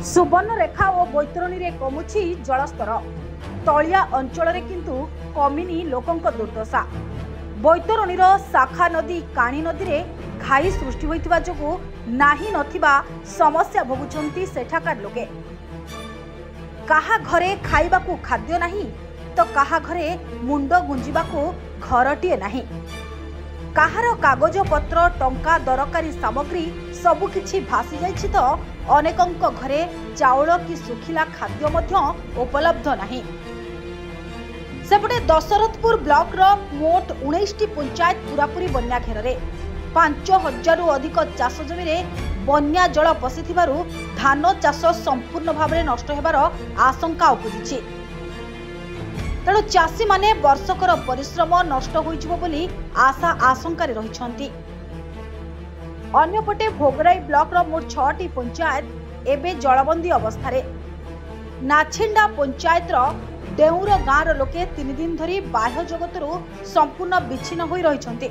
सुवर्णरेखा और बैतरणी रे कमुछि जलस्तर। तलिया अंचल रे किंतु कमिनी लोकंक दुर्दशा। बैतरणीर शाखा नदी काणी नदी रे घाई सृष्टि होइतिबा जोगु नाही नथिबा समस्या भोगुछंती सेठाकार लोके। काहा घरे खाइबाकू खाद्य नाही तो काहा घरे मुंड गुंजिबाकू घरटिए नाही। काहार कागज पत्र टंका दरकारी सामग्री सबुकिछि भासी जाइछि तो अनेकंक घरे चाउल कि सुखिला खाद्य मध्य उपलब्ध नाही। सेपटे दशरथपुर ब्लॉक रो मोट 19टी पंचायत पूरापूरी बन्या घेर रे 5000 रु अधिक चाष जमी रे बन्या जल पशिथिबारु धान चाष संपूर्ण भाव में नष्ट हेबार आशंका उपजिछि। तेणु चाषी माने वर्षकर परिश्रम नष्ट होइजिबो बोली आशा आशंका रहिछंती। अन्यपटे भोगराई ब्लॉक रो मोट 6टी पंचायत एबे जलबंदी अवस्था। नाछिंडा पंचायत रो देउर गाँव रो लोके 3 दिन धरी बाह्य जगतरू संपूर्ण विच्छिन्न होई रहिछंती।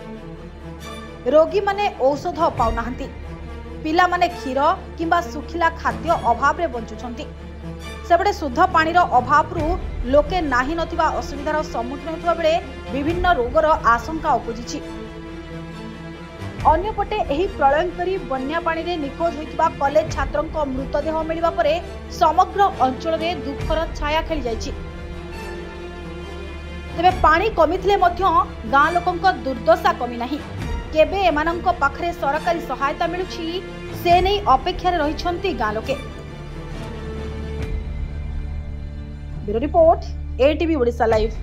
रोगी माने औषध पाउनाहंती, पिला माने क्षीर किंबा सुखिला खाद्य अभाव रे बंचुछंती। सेबडे शुद्ध पानी रो अभाव रु लोके नाही नथिबा असुविधार सम्मुखीन होइतबा बेले विभिन्न रोगर आशंका उपजिछि। अन्यपटे एही प्रलयंकरी बन्या पानी रे निखोज होइतबा कॉलेज छात्रंक मृतदेह मिलिबा परे समग्र अंचल रे दुखर छाया खेली जाइछि। तेबे पानी कमिथिले मध्य गाँ लोकंक दुर्दशा कमी नाही। केबे एमानंक पाखरे सरकारी सहायता मिलुछि से नै अपेक्षा रे रहिछंती गाँ लोके। Bureau report ATV Odisha live.